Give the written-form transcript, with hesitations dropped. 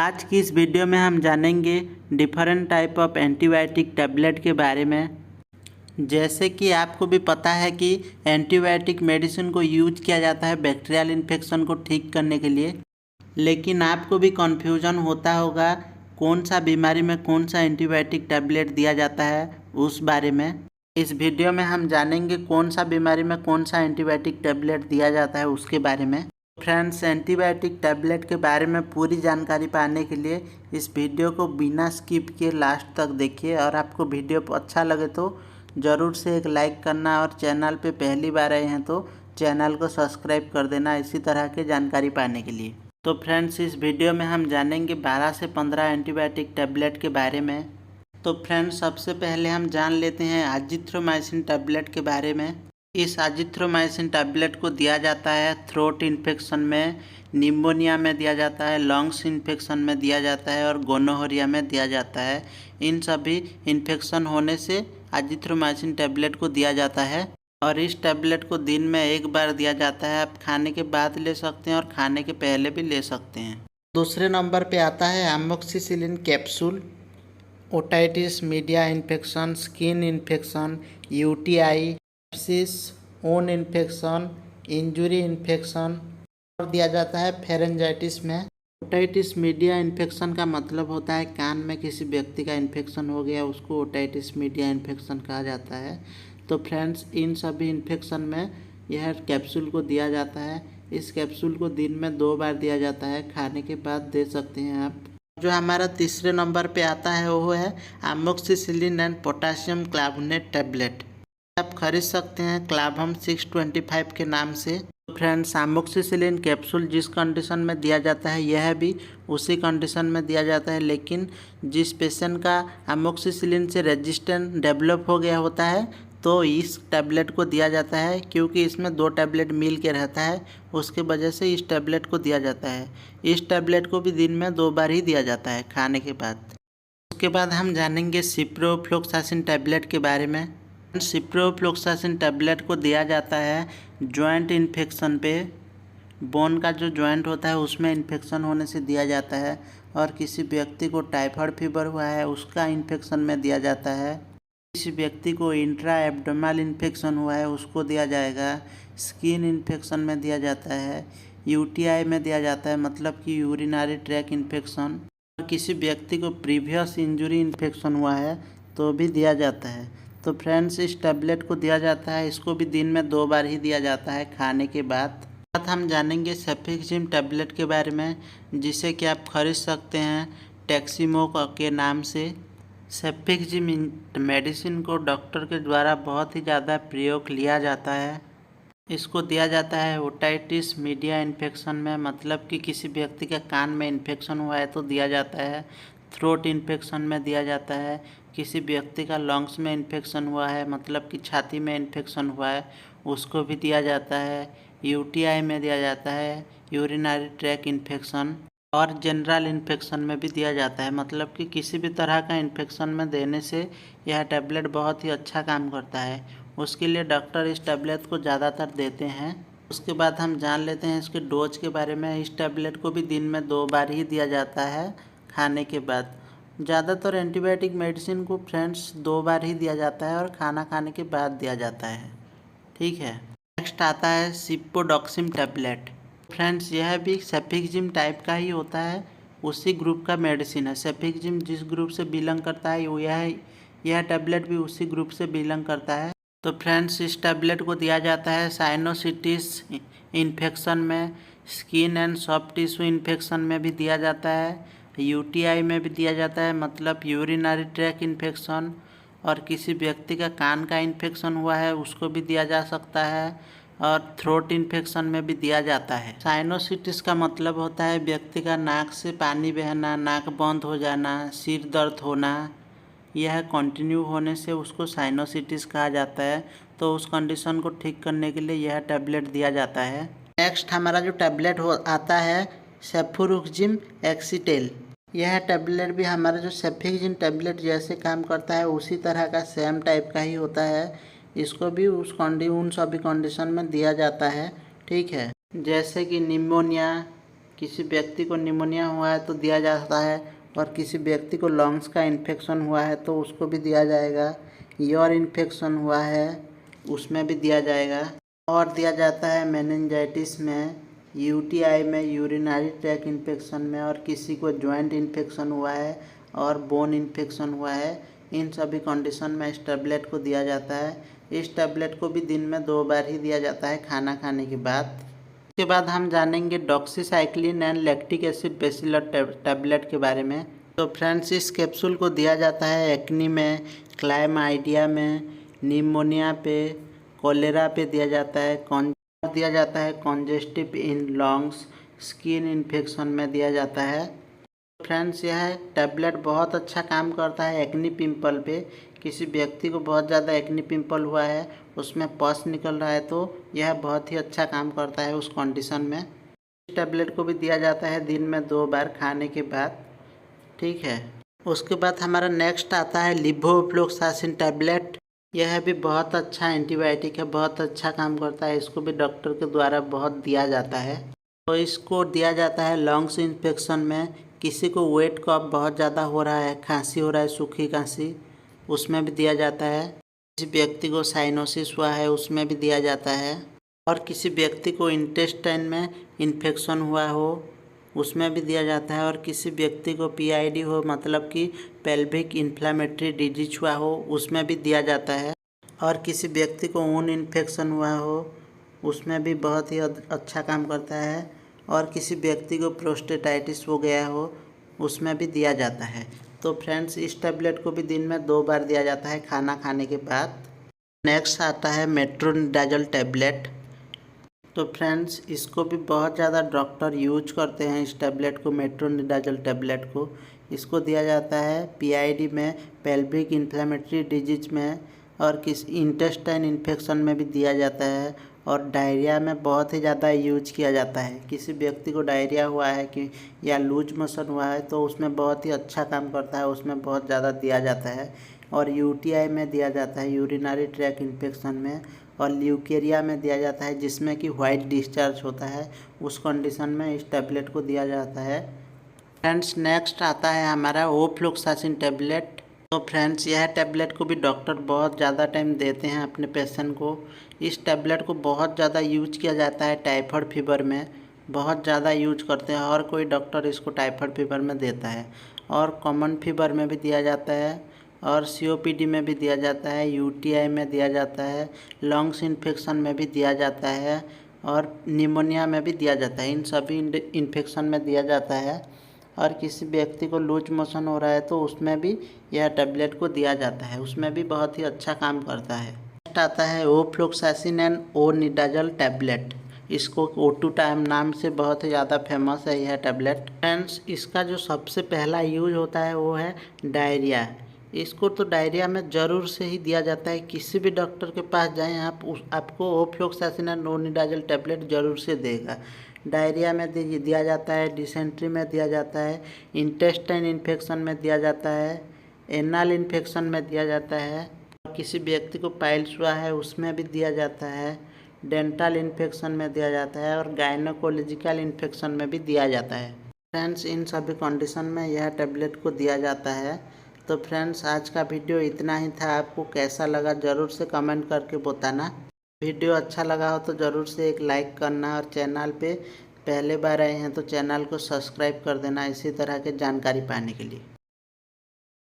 आज की इस वीडियो में हम जानेंगे different type of antibiotic tablet के बारे में। जैसे कि आपको भी पता है कि एंटीबायोटिक मेडिसिन को यूज किया जाता है बैक्टीरियल इन्फेक्शन को ठीक करने के लिए, लेकिन आपको भी कन्फ्यूजन होता होगा कौन सा बीमारी में कौन सा एंटीबायोटिक टैबलेट दिया जाता है उस बारे में। इस वीडियो में हम जानेंगे कौन सा बीमारी में कौन सा एंटीबायोटिक टैबलेट दिया जाता है उसके बारे में। फ्रेंड्स, एंटीबायोटिक टैबलेट के बारे में पूरी जानकारी पाने के लिए इस वीडियो को बिना स्किप किए लास्ट तक देखिए, और आपको वीडियो अच्छा लगे तो ज़रूर से एक लाइक करना, और चैनल पे पहली बार आए हैं तो चैनल को सब्सक्राइब कर देना इसी तरह के जानकारी पाने के लिए। तो फ्रेंड्स, इस वीडियो में हम जानेंगे 12 से 15 एंटीबायोटिक टैबलेट के बारे में। तो फ्रेंड्स, सबसे पहले हम जान लेते हैं एजिथ्रोमाइसिन टैबलेट के बारे में। इस एजिथ्रोमाइसिन टैबलेट को दिया जाता है थ्रोट इन्फेक्शन में, निमोनिया में दिया जाता है, लंग्स इन्फेक्शन में दिया जाता है और गोनोरिया में दिया जाता है। इन सभी इन्फेक्शन होने से एजिथ्रोमाइसिन टैबलेट को दिया जाता है, और इस टैबलेट को दिन में एक बार दिया जाता है। आप खाने के बाद ले सकते हैं और खाने के पहले भी ले सकते हैं। दूसरे नंबर पे आता है amoxicillin capsule. Otitis media infection, skin infection, UTI, own infection, injury infection और दिया जाता है फेरेंजाइटिस में। ओटाइटिस मीडिया इन्फेक्शन का मतलब होता है कान में किसी व्यक्ति का इन्फेक्शन हो गया, उसको ओटाइटिस मीडिया इन्फेक्शन कहा जाता है। तो फ्रेंड्स, इन सभी इन्फेक्शन में यह कैप्सूल को दिया जाता है। इस कैप्सूल को दिन में 2 बार दिया जाता है, खाने के बाद दे सकते हैं आप। जो हमारा तीसरे नंबर पे आता है वो है एमोक्सिसिलिन एंड पोटेशियम क्लार्बोनेट टैबलेट। आप खरीद सकते हैं क्लाभम 625 के नाम से। फ्रेंड्स, एमोक्सिसिलिन कैप्सूल जिस कंडीशन में दिया जाता है यह भी उसी कंडीशन में दिया जाता है, लेकिन जिस पेशेंट का एमोक्सिसिलिन से रेजिस्टेंस डेवलप हो गया होता है तो इस टैबलेट को दिया जाता है, क्योंकि इसमें 2 टैबलेट मिल के रहता है, उसके वजह से इस टैबलेट को दिया जाता है। इस टैबलेट को भी दिन में 2 बार ही दिया जाता है खाने के बाद। उसके बाद हम जानेंगे सिप्रोफ्लोक्सासिन टैबलेट के बारे में। सिप्रोफ्लोक्सासिन टैबलेट को दिया जाता है जॉइंट इन्फेक्शन पे। बोन का जो जॉइंट होता है उसमें इन्फेक्शन होने से दिया जाता है, और किसी व्यक्ति को टाइफाइड फीवर हुआ है उसका इन्फेक्शन में दिया जाता है। किसी व्यक्ति को इंट्रा एब्डोमिनल इन्फेक्शन हुआ है उसको दिया जाएगा। स्किन इन्फेक्शन में दिया जाता है। यूटीआई में दिया जाता है, मतलब कि यूरिनरी ट्रैक इन्फेक्शन। और किसी व्यक्ति को प्रीवियस इंजरी इन्फेक्शन हुआ है तो भी दिया जाता है। तो फ्रेंड्स, इस टैबलेट को दिया जाता है, इसको भी दिन में 2 बार ही दिया जाता है खाने के बाद। हम जानेंगे सेफिक्सिम टैबलेट के बारे में, जिसे कि आप खरीद सकते हैं टैक्सिमोक के नाम से। सेफिक्सिम मेडिसिन को डॉक्टर के द्वारा बहुत ही ज़्यादा प्रयोग लिया जाता है। इसको दिया जाता है ओटाइटिस मीडिया इन्फेक्शन में, मतलब कि किसी व्यक्ति के कान में इन्फेक्शन हुआ है तो दिया जाता है। थ्रोट इन्फेक्शन में दिया जाता है। किसी व्यक्ति का लंग्स में इन्फेक्शन हुआ है, मतलब कि छाती में इन्फेक्शन हुआ है, उसको भी दिया जाता है। यूटीआई में दिया जाता है, यूरिनरी ट्रैक इन्फेक्शन, और जनरल इन्फेक्शन में भी दिया जाता है, मतलब कि किसी भी तरह का इन्फेक्शन में देने से यह टैबलेट बहुत ही अच्छा काम करता है। उसके लिए डॉक्टर इस टैबलेट को ज़्यादातर देते हैं। उसके बाद हम जान लेते हैं इसके डोज के बारे में। इस टैबलेट को भी दिन में 2 बार ही दिया जाता है खाने के बाद। ज़्यादातर एंटीबायोटिक मेडिसिन को फ्रेंड्स 2 बार ही दिया जाता है और खाना खाने के बाद दिया जाता है, ठीक है। नेक्स्ट आता है सिप्रोडॉक्सिम टैबलेट। फ्रेंड्स, यह भी सेफिक्सिम टाइप का ही होता है, उसी ग्रुप का मेडिसिन है। सेफिक्सिम जिस ग्रुप से बिलोंग करता है वो यह टैबलेट भी उसी ग्रुप से बिलोंग करता है। तो फ्रेंड्स, इस टैबलेट को दिया जाता है साइनोसाइटिस इन्फेक्शन में, skin and soft tissue infection में भी दिया जाता है, यूटीआई में भी दिया जाता है, मतलब यूरिनरी ट्रैक इन्फेक्शन, और किसी व्यक्ति का कान का इन्फेक्शन हुआ है उसको भी दिया जा सकता है, और थ्रोट इन्फेक्शन में भी दिया जाता है। साइनोसाइटिस का मतलब होता है व्यक्ति का नाक से पानी बहना, नाक बंद हो जाना, सिर दर्द होना, यह कंटिन्यू होने से उसको साइनोसाइटिस कहा जाता है। तो उस कंडीशन को ठीक करने के लिए यह टैबलेट दिया जाता है। नेक्स्ट हमारा जो टैबलेट आता है सेफुरोक्सिम एक्सीटेल। यह टैबलेट भी हमारा जो सेफिक्सिम टैबलेट जैसे काम करता है उसी तरह का सेम टाइप का ही होता है। इसको भी उन सभी कंडीशन में दिया जाता है, ठीक है। जैसे कि निमोनिया, किसी व्यक्ति को निमोनिया हुआ है तो दिया जाता है, और किसी व्यक्ति को लंग्स का इन्फेक्शन हुआ है तो उसको भी दिया जाएगा। ईयर इन्फेक्शन हुआ है उसमें भी दिया जाएगा। और दिया जाता है मेनिंजाइटिस में, यूटीआई में, यूरिनरी ट्रैक इन्फेक्शन में, और किसी को जॉइंट इन्फेक्शन हुआ है और बोन इन्फेक्शन हुआ है। इन सभी कंडीशन में इस टैबलेट को दिया जाता है। इस टैबलेट को भी दिन में 2 बार ही दिया जाता है खाना खाने के बाद। इसके बाद हम जानेंगे doxycycline and lactic acid basilar tablet के बारे में। तो फ्रेंड्स, इस कैप्सूल को दिया जाता है एक्नी में, क्लाइमाइडिया में, निमोनिया पे, कोलेरा पे दिया जाता है, congestive in lungs, skin infection में दिया जाता है। फ्रेंड्स, यह टैबलेट बहुत अच्छा काम करता है एक्नी पिंपल पे। किसी व्यक्ति को बहुत ज़्यादा एक्नी पिंपल हुआ है, उसमें पस निकल रहा है, तो यह बहुत ही अच्छा काम करता है उस कंडीशन में। इस टैबलेट को भी दिया जाता है दिन में 2 बार खाने के बाद। ठीक है। उसके बाद हमारा नेक्स्ट आता है लिवोफ्लोक्सासिन टैबलेट। यह भी बहुत अच्छा एंटीबायोटिक है, बहुत अच्छा काम करता है। इसको भी डॉक्टर के द्वारा बहुत दिया जाता है। तो इसको दिया जाता है लंग्स इन्फेक्शन में। किसी को वेट कफ बहुत ज़्यादा हो रहा है, खांसी हो रहा है, सूखी खांसी, उसमें भी दिया जाता है। किसी व्यक्ति को साइनोसिस हुआ है उसमें भी दिया जाता है। और किसी व्यक्ति को इंटेस्टाइन में इन्फेक्शन हुआ हो उसमें भी दिया जाता है। और किसी व्यक्ति को पीआईडी हो, मतलब कि पेल्विक इन्फ्लेमेटरी डिजीज हुआ हो, उसमें भी दिया जाता है। और किसी व्यक्ति को ऊन इन्फेक्शन हुआ हो उसमें भी बहुत ही अच्छा काम करता है। और किसी व्यक्ति को प्रोस्टेटाइटिस हो गया हो उसमें भी दिया जाता है। तो फ्रेंड्स, इस टैबलेट को भी दिन में 2 बार दिया जाता है खाना खाने के बाद। नेक्स्ट आता है मेट्रोनिडाजोल टैबलेट। तो फ्रेंड्स, इसको भी बहुत ज़्यादा डॉक्टर यूज करते हैं इस टैबलेट को, मेट्रोनिडाजोल टैबलेट को। इसको दिया जाता है पीआईडी में, पेल्विक इन्फ्लेमेटरी डिजीज में, और किसी इंटेस्टाइन इन्फेक्शन में भी दिया जाता है। और डायरिया में बहुत ही ज़्यादा यूज किया जाता है। किसी व्यक्ति को डायरिया हुआ है कि या लूज मोशन हुआ है तो उसमें बहुत ही अच्छा काम करता है, उसमें बहुत ज़्यादा दिया जाता है। और यूटीआई में दिया जाता है, यूरिनरी ट्रैक इन्फेक्शन में, और ल्यूकेरिया में दिया जाता है जिसमें कि वाइट डिस्चार्ज होता है, उस कंडीशन में इस टैबलेट को दिया जाता है। फ्रेंड्स, नेक्स्ट आता है हमारा ओफ्लोक्सासिन टैबलेट। तो फ्रेंड्स, यह टैबलेट को भी डॉक्टर बहुत ज़्यादा टाइम देते हैं अपने पेशेंट को। इस टैबलेट को बहुत ज़्यादा यूज किया जाता है टाइफाइड फीवर में, बहुत ज़्यादा यूज करते हैं। हर कोई डॉक्टर इसको टाइफाइड फीवर में देता है, और कॉमन फीवर में भी दिया जाता है, और सीओपीडी में भी दिया जाता है, यूटीआई में दिया जाता है, लंग्स इन्फेक्शन में भी दिया जाता है, और निमोनिया में भी दिया जाता है। इन सभी इन्फेक्शन में दिया जाता है। और किसी व्यक्ति को लूज मोशन हो रहा है तो उसमें भी यह टैबलेट को दिया जाता है, उसमें भी बहुत ही अच्छा काम करता है। नेक्स्ट आता है ओफ्लोक्सासिन एंड ओनिडाजोल टैबलेट। इसको O2 टाइम नाम से बहुत ही ज़्यादा फेमस है यह टैबलेट। फ्रेंड्स, इसका जो सबसे पहला यूज होता है वो है डायरिया। इसको तो डायरिया में ज़रूर से ही दिया जाता है। किसी भी डॉक्टर के पास जाएं आप, आपको ओफ्लोक्सासिन एंड ओनिडाजोल टैबलेट ज़रूर से देगा। डायरिया में दिया जाता है, डिसेंट्री में दिया जाता है, इंटेस्टाइन इन्फेक्शन में दिया जाता है, एनल इन्फेक्शन में दिया जाता है, किसी व्यक्ति को पाइल्स हुआ है उसमें भी दिया जाता है, डेंटल इन्फेक्शन में दिया जाता है, और गायनोकोलॉजिकल इन्फेक्शन में भी दिया जाता है। फ्रेंड्स, इन सभी कंडीशन में यह टैबलेट को दिया जाता है। तो फ्रेंड्स, आज का वीडियो इतना ही था। आपको कैसा लगा ज़रूर से कमेंट करके बताना। वीडियो अच्छा लगा हो तो ज़रूर से एक लाइक करना, और चैनल पे पहले बार आए हैं तो चैनल को सब्सक्राइब कर देना इसी तरह के जानकारी पाने के लिए।